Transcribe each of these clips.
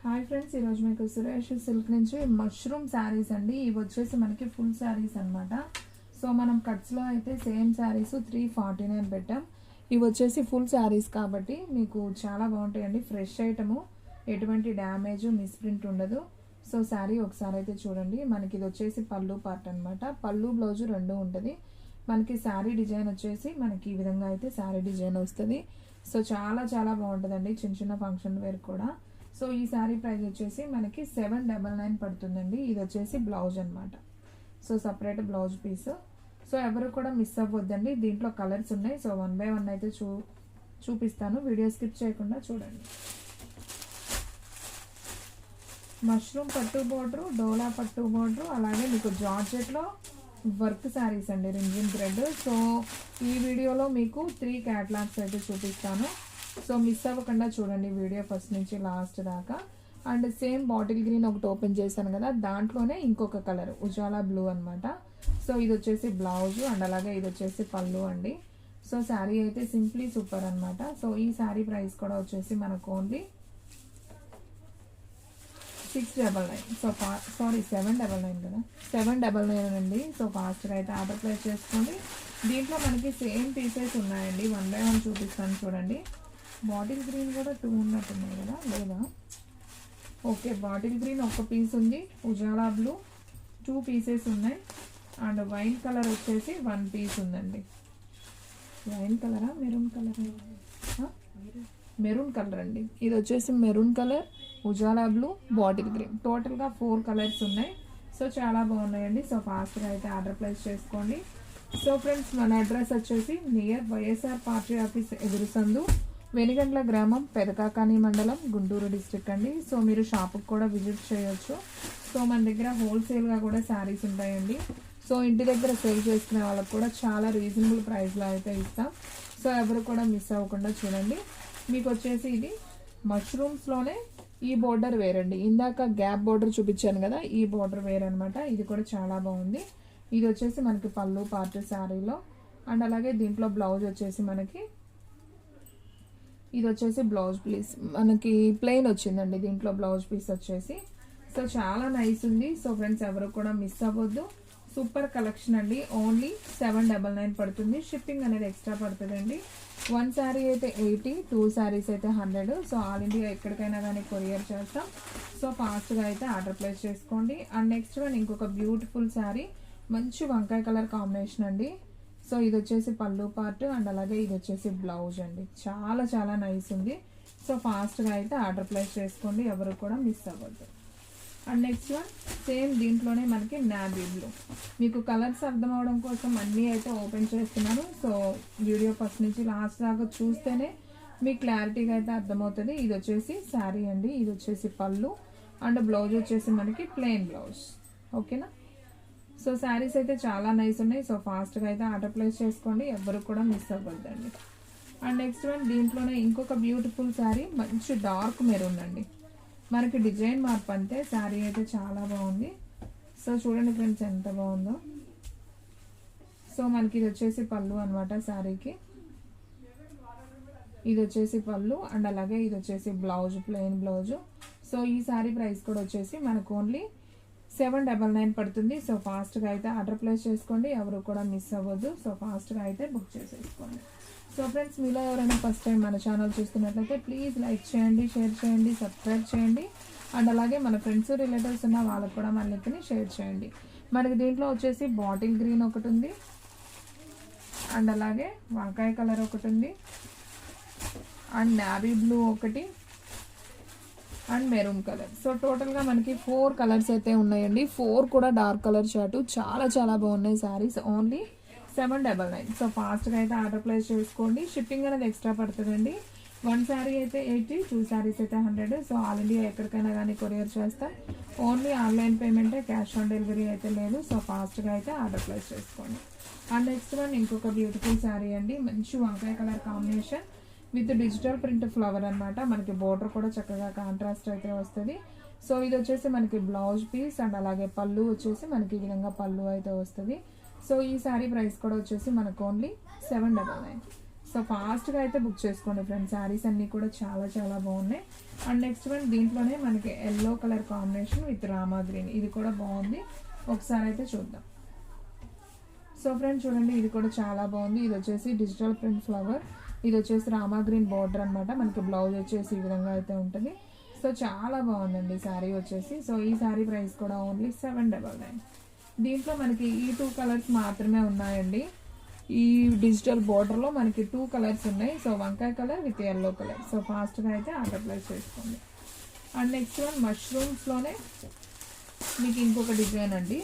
Hi friends, ఈరోజు మీకు Suresh silk నుంచి మష్రూమ్ శారీస్ అండి. ఇవి వచ్చేసి మనకి ఫుల్ శారీస్ అనమాట. సో మనం కట్స్లో అయితే సేమ్ శారీస్ 349 పెట్టాం. ఇవి వచ్చేసి ఫుల్ శారీస్ కాబట్టి మీకు చాలా బాగుంటాయండి. ఫ్రెష్ ఐటము, ఎటువంటి డ్యామేజ్ మిస్ప్రింట్ ఉండదు. సో శారీ ఒకసారి అయితే చూడండి. మనకి ఇది వచ్చేసి పళ్ళు పార్ట్ అనమాట. పళ్ళు బ్లౌజు రెండు ఉంటుంది. మనకి శారీ డిజైన్ వచ్చేసి మనకి ఈ విధంగా అయితే శారీ డిజైన్ వస్తుంది. సో చాలా చాలా బాగుంటుందండి, చిన్న చిన్న ఫంక్షన్ వేర్ కూడా. సో ఈ శారీ ప్రైస్ వచ్చేసి మనకి 799 పడుతుందండి. ఇది వచ్చేసి బ్లౌజ్ అనమాట. So separate blouse piece. So ఎవరు కూడా మిస్ అవ్వద్దండి. దీంట్లో కలర్స్ ఉన్నాయి. సో 1 by 1 అయితే చూపిస్తాను. వీడియో స్కిప్ చేయకుండా చూడండి. మష్రూమ్ పట్టు బోర్డరు, డోలా పట్టు బోర్డరు, అలాగే మీకు జార్జెట్లో వర్క్ శారీస్ అండి, రింజిన్ థ్రెడ్. సో ఈ వీడియోలో మీకు 3 క్యాటలాగ్స్ అయితే చూపిస్తాను. సో మిస్ అవ్వకుండా చూడండి వీడియో ఫస్ట్ నుంచి లాస్ట్ దాకా. అండ్ సేమ్ బాటిల్ గ్రీన్ ఒకటి ఓపెన్ చేశాను కదా, దాంట్లోనే ఇంకొక కలర్ ఉజాలా బ్లూ అనమాట. సో ఇది వచ్చేసి బ్లౌజ్ అండ్ అలాగే ఇది వచ్చేసి పళ్ళు అండి. సో శారీ అయితే సింప్లీ సూపర్ అనమాట. సో ఈ శారీ ప్రైస్ కూడా వచ్చేసి మనకు ఓన్లీ 699. సో సారీ 799 కదా, 799 అండి. సో ఫాస్ట్గా అయితే ఆర్డర్ ప్లేస్ చేసుకోండి. దీంట్లో మనకి సేమ్ పీసెస్ ఉన్నాయండి. 1 by 1 చూపిస్తాను చూడండి. బాటిల్ గ్రీన్ కూడా 2 ఉన్నట్టున్నాయి కదా, లేదా? ఓకే, బాటిల్ గ్రీన్ ఒక పీస్ ఉంది, ఉజాలా బ్లూ 2 పీసెస్ ఉన్నాయి, అండ్ వైన్ కలర్ వచ్చేసి 1 పీస్ ఉందండి. వైన్ కలరా, మెరూన్ కలరా? మెరూన్ కలర్ అండి. ఇది వచ్చేసి maroon colour, Ujala blue, bottle green, టోటల్గా 4 కలర్స్ ఉన్నాయి. సో చాలా బాగున్నాయండి. సో ఫాస్ట్గా అయితే ఆర్డర్ ప్లేస్ చేసుకోండి. సో ఫ్రెండ్స్, మన అడ్రస్ వచ్చేసి నియర్ వైఎస్ఆర్ పార్టీ ఆఫీస్ ఎదురు సందు, వెనిగండ్ల గ్రామం, పెదకాకాని మండలం, గుంటూరు డిస్ట్రిక్ట్ అండి. సో మీరు షాప్కి కూడా విజిట్ చేయొచ్చు. సో మన దగ్గర హోల్సేల్గా కూడా శారీస్ ఉంటాయండి. సో ఇంటి దగ్గర సేల్ చేసుకునే వాళ్ళకి కూడా చాలా రీజనబుల్ ప్రైస్లో అయితే ఇస్తాం. సో ఎవరు కూడా మిస్ అవ్వకుండా చూడండి. మీకు వచ్చేసి ఇది మష్రూమ్స్లోనే ఈ బోర్డర్ వేరండి. ఇందాక గ్యాప్ బోర్డర్ చూపించాను కదా, ఈ బోర్డర్ వేర్ అనమాట. ఇది కూడా చాలా బాగుంది. ఇది వచ్చేసి మనకి పళ్ళు పార్ట్ శారీలో, అండ్ అలాగే దీంట్లో బ్లౌజ్ వచ్చేసి మనకి ఇది వచ్చేసి బ్లౌజ్ పీస్ మనకి ప్లెయిన్ వచ్చిందండి. దీంట్లో బ్లౌజ్ పీస్ వచ్చేసి సో చాలా నైస్ ఉంది. సో ఫ్రెండ్స్ ఎవరు కూడా మిస్ అవ్వద్దు. సూపర్ కలెక్షన్ అండి. ఓన్లీ 799 పడుతుంది. షిప్పింగ్ అనేది ఎక్స్ట్రా పడుతుందండి. 1 శారీ అయితే 80, 2 శారీస్ అయితే 100. సో ఆల్ ఇండియా ఎక్కడికైనా కానీ కొరియర్ చేస్తాం. సో ఫాస్ట్గా అయితే ఆర్డర్ ప్లేస్ చేసుకోండి. అండ్ నెక్స్ట్ వన్ ఇంకొక బ్యూటిఫుల్ శారీ, మంచి వంకాయ కలర్ కాంబినేషన్ అండి. సో ఇది వచ్చేసి పళ్ళు పార్ట్ అండ్ అలాగే ఇది వచ్చేసి బ్లౌజ్ అండి. చాలా చాలా నైస్ ఉంది. సో ఫాస్ట్గా అయితే ఆర్డర్ ప్లేస్ చేసుకోండి. ఎవరు కూడా మిస్ అవ్వద్దు. అండ్ నెక్స్ట్ వన్ సేమ్ దీంట్లోనే మనకి నావీ బ్లూ. మీకు కలర్స్ అర్థం అవడం కోసం అన్నీ అయితే ఓపెన్ చేస్తున్నాను. సో వీడియో ఫస్ట్ నుంచి లాస్ట్ దాకా చూస్తేనే మీకు క్లారిటీగా అయితే అర్థమవుతుంది. ఇది వచ్చేసి శారీ అండి, ఇది వచ్చేసి పళ్ళు అండ్ బ్లౌజ్ వచ్చేసి మనకి ప్లెయిన్ బ్లౌజ్. ఓకేనా? సో శారీస్ అయితే చాలా నైస్ ఉన్నాయి. సో ఫాస్ట్గా అయితే ఆర్డర్ ప్లేస్ చేసుకోండి. ఎవరు కూడా మిస్ అవ్వద్దండి. అండ్ నెక్స్ట్ వన్ దీంట్లోనే ఇంకొక బ్యూటిఫుల్ శారీ, మంచి డార్క్ మెరూన్ అండి. మనకి డిజైన్ మార్పు అంతే. శారీ అయితే చాలా బాగుంది. సో చూడండి ఫ్రెండ్స్ ఎంత బాగుందో. సో మనకి ఇది వచ్చేసి పళ్ళు అనమాట శారీకి. ఇది వచ్చేసి పళ్ళు అండ్ అలాగే ఇది వచ్చేసి బ్లౌజ్, ప్లెయిన్ బ్లౌజ్. సో ఈ శారీ ప్రైస్ కూడా వచ్చేసి మనకు ఓన్లీ 799 పడుతుంది. సో ఫాస్ట్గా అయితే ఆర్డర్ ప్లేస్ చేసుకోండి. ఎవరు కూడా మిస్ అవ్వద్దు. సో ఫాస్ట్గా అయితే బుక్ చేసేసుకోండి. సో ఫ్రెండ్స్, మీలో ఎవరైనా ఫస్ట్ టైం మన ఛానల్ చూస్తున్నట్లయితే ప్లీజ్ లైక్ చేయండి, షేర్ చేయండి, సబ్స్క్రైబ్ చేయండి. అండ్ అలాగే మన ఫ్రెండ్స్ రిలేటివ్స్ ఉన్న వాళ్ళకు కూడా మన లింక్ని షేర్ చేయండి. మనకి దీంట్లో వచ్చేసి బాటిల్ గ్రీన్ ఒకటి ఉంది, అండ్ అలాగే వంకాయ కలర్ ఒకటి ఉంది, అండ్ నావీ బ్లూ ఒకటి, అండ్ మెరూన్ కలర్. సో టోటల్గా మనకి 4 కలర్స్ అయితే ఉన్నాయండి. 4 కూడా డార్క్ కలర్ షర్టు. చాలా చాలా బాగున్నాయి శారీస్. ఓన్లీ 799. సో ఫాస్ట్గా అయితే ఆర్డర్ ప్లేస్ చేసుకోండి. షిప్పింగ్ అనేది ఎక్స్ట్రా పడుతుందండి. 1 శారీ అయితే 80, 2 శారీస్ అయితే 100. సో ఆల్ ఇండియా ఎక్కడికైనా కానీ కొరియర్ చేస్తాం. ఓన్లీ ఆన్లైన్ పేమెంటే, క్యాష్ ఆన్ డెలివరీ అయితే లేదు. సో ఫాస్ట్గా అయితే ఆర్డర్ ప్లేస్ చేసుకోండి. అండ్ నెక్స్ట్ వన్ ఇంకొక బ్యూటిఫుల్ శారీ అండి, మంచి వంకాయ colour combination with digital print flower అనమాట. మనకి బోర్డర్ కూడా చక్కగా కాంట్రాస్ట్ అయితే వస్తుంది. సో ఇది వచ్చేసి మనకి బ్లౌజ్ పీస్ అండ్ అలాగే పళ్ళు వచ్చేసి మనకి ఈ విధంగా పళ్ళు అయితే వస్తుంది. సో ఈ శారీ ప్రైస్ కూడా వచ్చేసి మనకు ఓన్లీ 799. సో ఫాస్ట్గా అయితే బుక్ చేసుకోండి ఫ్రెండ్స్. శారీస్ అన్నీ కూడా చాలా చాలా బాగున్నాయి. అండ్ నెక్స్ట్ వన్ దీంట్లోనే మనకి yellow colour combination with Rama green, ఇది కూడా బాగుంది. ఒకసారి అయితే చూద్దాం. సో ఫ్రెండ్స్ చూడండి, ఇది కూడా చాలా బాగుంది. ఇది వచ్చేసి డిజిటల్ ప్రింట్ ఫ్లవర్, ఇది వచ్చేసి రామా గ్రీన్ బార్డర్ అనమాట. మనకి బ్లౌజ్ వచ్చేసి ఈ విధంగా అయితే ఉంటుంది. సో చాలా బాగుందండి శారీ వచ్చేసి. సో ఈ శారీ ప్రైస్ కూడా ఓన్లీ 799. దీంట్లో మనకి ఈ 2 కలర్స్ మాత్రమే ఉన్నాయండి. ఈ డిజిటల్ బార్డర్లో మనకి 2 కలర్స్ ఉన్నాయి. సో వంకాయ colour with yellow colour. So ఫాస్ట్గా అయితే ఆర్డర్ ప్లేస్ చేసుకోండి. అండ్ నెక్స్ట్ వన్ మష్రూమ్స్లోనే మీకు ఇంకొక డిజైన్ అండి.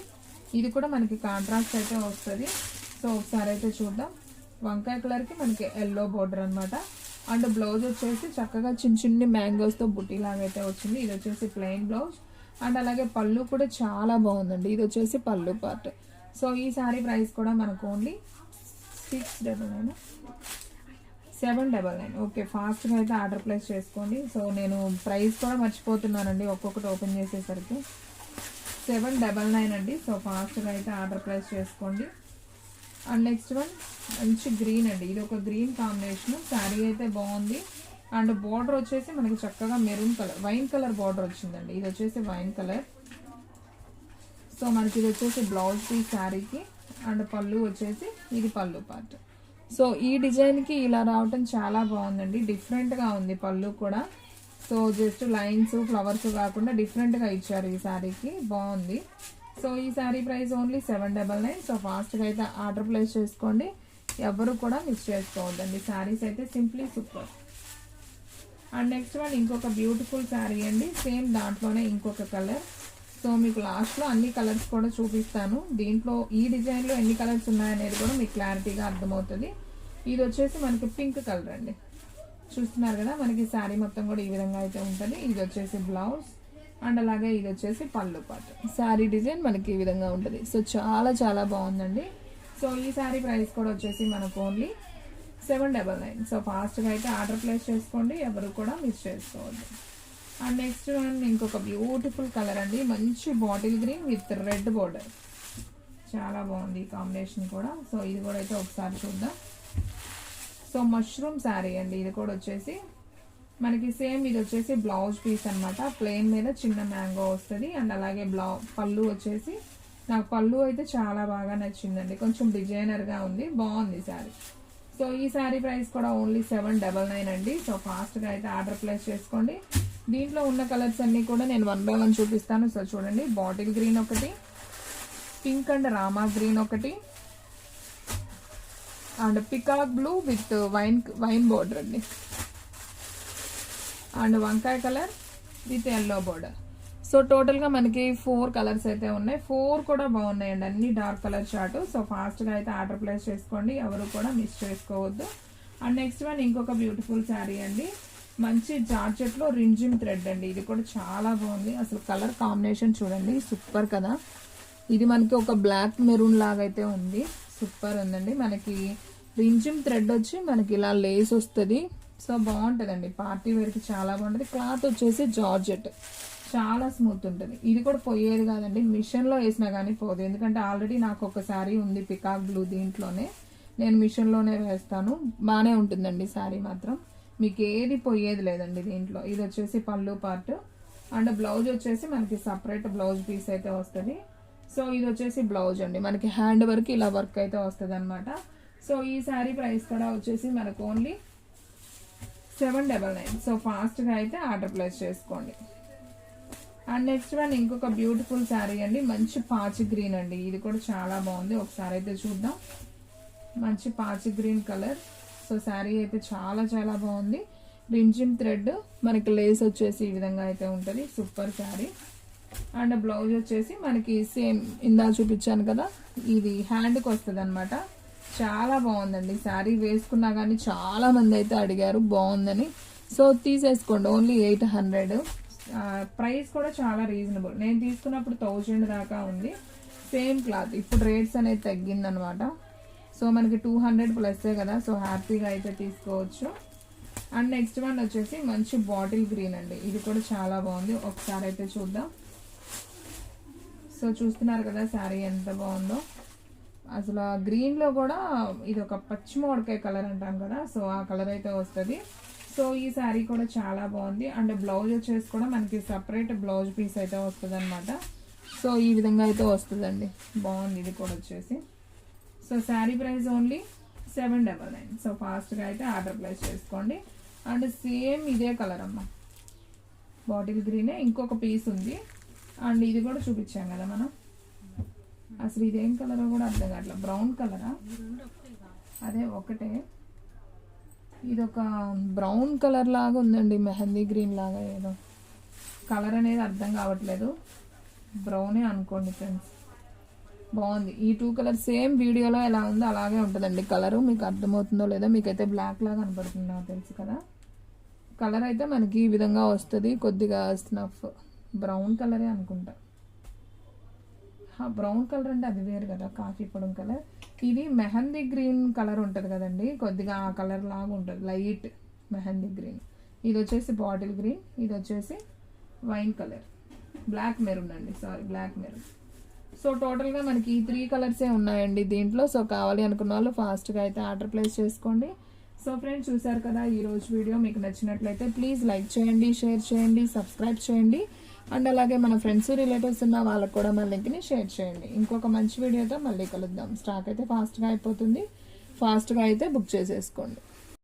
ఇది కూడా మనకి కాంట్రాస్ట్ అయితే వస్తుంది. సో ఒకసారి అయితే చూద్దాం. వంకాయ కలర్కి మనకి ఎల్లో బార్డర్ అనమాట. అండ్ బ్లౌజ్ వచ్చేసి చక్కగా చిన్న చిన్ని మ్యాంగోస్తో బుట్టి లాగా అయితే వచ్చింది. ఇది వచ్చేసి ప్లెయిన్ బ్లౌజ్. అండ్ అలాగే పళ్ళు కూడా చాలా బాగుందండి. ఇది వచ్చేసి పళ్ళు పార్ట్. సో ఈ శారీ ప్రైస్ కూడా మనకు ఓన్లీ 799. ఓకే, ఫాస్ట్గా అయితే ఆర్డర్ ప్లేస్ చేసుకోండి. సో నేను ప్రైస్ కూడా మర్చిపోతున్నానండి ఒక్కొక్కటి ఓపెన్ చేసేసరికి. 799 అండి. సో ఫాస్ట్గా అయితే ఆర్డర్ ప్లేస్ చేసుకోండి. అండ్ నెక్స్ట్ వన్ మంచి గ్రీన్ అండి. ఇది ఒక గ్రీన్ కాంబినేషన్. శారీ అయితే బాగుంది. అండ్ బార్డర్ వచ్చేసి మనకి చక్కగా maroon colour, wine colour border వచ్చిందండి. ఇది వచ్చేసి వైన్ కలర్. సో మనకి ఇది వచ్చేసి బ్లౌజ్ పీస్ శారీకి. అండ్ పళ్ళు వచ్చేసి ఇది పళ్ళు పార్ట్. సో ఈ డిజైన్కి ఇలా రావటం చాలా బాగుందండి. డిఫరెంట్గా ఉంది పళ్ళు కూడా. సో జస్ట్ లైన్స్ ఫ్లవర్స్ కాకుండా డిఫరెంట్గా ఇచ్చారు ఈ శారీకి, బాగుంది. సో ఈ శారీ ప్రైస్ ఓన్లీ 799. సో ఫాస్ట్గా అయితే ఆర్డర్ ప్లేస్ చేసుకోండి. ఎవరు కూడా మిస్ చేసుకోవద్దండి. శారీస్ అయితే simply super. And next one ఇంకొక బ్యూటిఫుల్ శారీ అండి. సేమ్ దాంట్లోనే ఇంకొక కలర్. సో మీకు లాస్ట్లో అన్ని కలర్స్ కూడా చూపిస్తాను. దీంట్లో ఈ డిజైన్లో ఎన్ని కలర్స్ ఉన్నాయనేది కూడా మీకు క్లారిటీగా అర్థమవుతుంది. ఇది వచ్చేసి మనకి పింక్ కలర్ అండి. చూస్తున్నారు కదా, మనకి శారీ మొత్తం కూడా ఈ విధంగా అయితే ఉంటుంది. ఇది వచ్చేసి బ్లౌజ్. అండ్ అలాగే ఇది వచ్చేసి పళ్ళు పార్ట్. శారీ డిజైన్ మనకి ఈ విధంగా ఉంటుంది. సో చాలా చాలా బాగుందండి. సో ఈ శారీ ప్రైస్ కూడా వచ్చేసి మనకు ఓన్లీ 799. సో ఫాస్ట్గా అయితే ఆర్డర్ ప్లేస్ చేసుకోండి. ఎవరు కూడా మిస్ చేసుకోవద్దు. అండ్ నెక్స్ట్ వన్ ఇంకొక బ్యూటిఫుల్ కలర్ అండి. మంచి bottle green with red border. చాలా బాగుంది ఈ కాంబినేషన్ కూడా. సో ఇది కూడా అయితే ఒకసారి చూద్దాం. సో మష్రూమ్ శారీ అండి. ఇది కూడా వచ్చేసి మనకి సేమ్ ఇది వచ్చేసి బ్లౌజ్ పీస్ అనమాట. ప్లెయిన్ మీద చిన్న మ్యాంగో వస్తుంది. అండ్ అలాగే పళ్ళు వచ్చేసి, నాకు పళ్ళు అయితే చాలా బాగా నచ్చిందండి. కొంచెం డిజైనర్గా ఉంది, బాగుంది శారీ. సో ఈ శారీ ప్రైస్ కూడా ఓన్లీ 799 అండి. సో ఫాస్ట్గా అయితే ఆర్డర్ ప్లేస్ చేసుకోండి. దీంట్లో ఉన్న కలర్స్ అన్నీ కూడా నేను 1 by 1 చూపిస్తాను. సో చూడండి, బాటిల్ గ్రీన్ ఒకటి, పింక్ అండ్ రామా గ్రీన్ ఒకటి, and peacock blue with wine border అండి, అండ్ వంకాయ colour with yellow border. So టోటల్గా మనకి 4 కలర్స్ అయితే ఉన్నాయి. 4 కూడా బాగున్నాయండి, అన్ని డార్క్ కలర్ చార్ట్. సో ఫాస్ట్గా అయితే ఆర్డర్ ప్లేస్ చేసుకోండి. ఎవరు కూడా మిస్ చేసుకోవద్దు. అండ్ నెక్స్ట్ వన్ ఇంకొక బ్యూటిఫుల్ శారీ అండి. మంచి జార్జెట్లో రింజిమ్ థ్రెడ్ అండి. ఇది కూడా చాలా బాగుంది. అసలు కలర్ కాంబినేషన్ చూడండి, సూపర్ కదా. ఇది మనకి ఒక బ్లాక్ మెరూన్ లాగా అయితే ఉంది. సూపర్ ఉందండి. మనకి రింజిమ్ థ్రెడ్ వచ్చి మనకి ఇలా లేస్ వస్తుంది. సో బాగుంటుందండి, పార్టీ వేర్కి చాలా బాగుంటుంది. క్లాత్ వచ్చేసి జార్జెట్, చాలా స్మూత్ ఉంటుంది. ఇది కూడా పోయేది కాదండి, మిషన్లో వేసినా కానీ పోదు. ఎందుకంటే ఆల్రెడీ నాకు ఒక శారీ ఉంది పికాక్ బ్లూ, దీంట్లోనే నేను మిషన్లోనే వేస్తాను. బాగానే ఉంటుందండి శారీ మాత్రం, మీకు ఏది పోయేది లేదండి దీంట్లో. ఇది వచ్చేసి పళ్ళు పార్ట్. అండ్ బ్లౌజ్ వచ్చేసి మనకి సపరేట్ బ్లౌజ్ పీస్ అయితే వస్తుంది. సో ఇది వచ్చేసి బ్లౌజ్ అండి, మనకి హ్యాండ్ వర్క్ ఇలా వర్క్ అయితే వస్తుంది అనమాట. సో ఈ శారీ ప్రైస్ కూడా వచ్చేసి మనకు ఓన్లీ 799. సో ఫాస్ట్గా అయితే ఆర్డర్ ప్లేస్ చేసుకోండి. అండ్ నెక్స్ట్ వన్ ఇంకొక బ్యూటిఫుల్ శారీ అండి. మంచి పాచి గ్రీన్ అండి. ఇది కూడా చాలా బాగుంది. ఒకసారి అయితే చూద్దాం. మంచి పాచి గ్రీన్ కలర్. సో శారీ అయితే చాలా చాలా బాగుంది. రింజిమ్ థ్రెడ్, మనకి లేస్ వచ్చేసి ఈ విధంగా అయితే ఉంటుంది. సూపర్ శారీ. అండ్ బ్లౌజ్ వచ్చేసి మనకి సేమ్ ఇందా చూపించాను కదా, ఇది హ్యాండ్కి వస్తుంది అనమాట. చాలా బాగుందండి శారీ. వేసుకున్నా కానీ చాలా మంది అయితే అడిగారు బాగుందని. సో తీసేసుకోండి, ఓన్లీ 800. ప్రైస్ కూడా చాలా రీజనబుల్. నేను తీసుకున్నప్పుడు 1000 దాకా ఉంది సేమ్ క్లాత్. ఇప్పుడు రేట్స్ అనేది తగ్గిందనమాట. సో మనకి 200 ప్లస్సే కదా, సో హ్యాపీగా అయితే తీసుకోవచ్చు. అండ్ నెక్స్ట్ వన్ వచ్చేసి మంచి బాటిల్ గ్రీన్ అండి. ఇది కూడా చాలా బాగుంది. ఒకసారి అయితే చూద్దాం. సో చూస్తున్నారు కదా శారీ ఎంత బాగుందో. అసలు గ్రీన్లో కూడా ఇది ఒక పచ్చి మామిడికాయ కలర్ అంటాం కదా, సో ఆ కలర్ అయితే వస్తుంది. సో ఈ శారీ కూడా చాలా బాగుంది. అండ్ బ్లౌజ్ వచ్చేసి కూడా మనకి సపరేట్ బ్లౌజ్ పీస్ అయితే వస్తుంది అనమాట. సో ఈ విధంగా అయితే వస్తుందండి, బాగుంది ఇది కూడా వచ్చేసి. So sari price only 799. So ఫాస్ట్గా అయితే ఆర్డర్ ప్లేస్ చేసుకోండి. అండ్ సేమ్ ఇదే కలర్ అమ్మ, బాటిల్ గ్రీనే, ఇంకొక పీస్ ఉంది. అండ్ ఇది కూడా చూపించాం కదా మనం, అసలు ఇదేం కలరో కూడా అర్థం కావట్లేదు. బ్రౌన్ కలరా? అదే ఒకటే. ఇది ఒక బ్రౌన్ కలర్ లాగా ఉందండి, మెహందీ గ్రీన్ లాగా ఏదో కలర్ అనేది అర్థం కావట్లేదు. బ్రౌనే అనుకోండి ఫ్రెండ్స్. బాగుంది. ఈ 2 కలర్ సేమ్ వీడియోలో ఎలా ఉందో అలాగే ఉంటుందండి కలరు. మీకు అర్థమవుతుందో లేదో, మీకైతే బ్లాక్ లాగా కనపడుతుంది నాకు తెలుసు కదా. కలర్ అయితే మనకి ఈ విధంగా వస్తుంది, కొద్దిగా స్నఫ్ బ్రౌన్ కలరే అనుకుంటా. బ్రౌన్ కలర్ అంటే అది వేరు కదా, కాఫీ పొడం కలర్. ఇది మెహందీ గ్రీన్ కలర్ ఉంటుంది కదండి, కొద్దిగా ఆ కలర్ లాగా ఉంటుంది, లైట్ మెహందీ గ్రీన్. ఇది వచ్చేసి బాటిల్ గ్రీన్, ఇది వచ్చేసి వైన్ కలర్, బ్లాక్ మెరూన్ అండి, సారీ బ్లాక్ మెరూన్. సో టోటల్గా మనకి ఈ 3 కలర్సే ఉన్నాయండి దీంట్లో. సో కావాలి అనుకున్న వాళ్ళు ఫాస్ట్గా అయితే ఆర్డర్ ప్లేస్ చేసుకోండి. సో ఫ్రెండ్స్ చూసారు కదా ఈరోజు వీడియో. మీకు నచ్చినట్లయితే ప్లీజ్ లైక్ చేయండి, షేర్ చేయండి, సబ్స్క్రైబ్ చేయండి. అండ్ అలాగే మన ఫ్రెండ్స్ రిలేటివ్స్ ఉన్న వాళ్ళకు కూడా మన లింక్ని షేర్ చేయండి. ఇంకొక మంచి వీడియోతో మళ్ళీ కలుద్దాం. స్టాక్ అయితే ఫాస్ట్గా అయిపోతుంది, ఫాస్ట్గా అయితే బుక్ చేసేసుకోండి.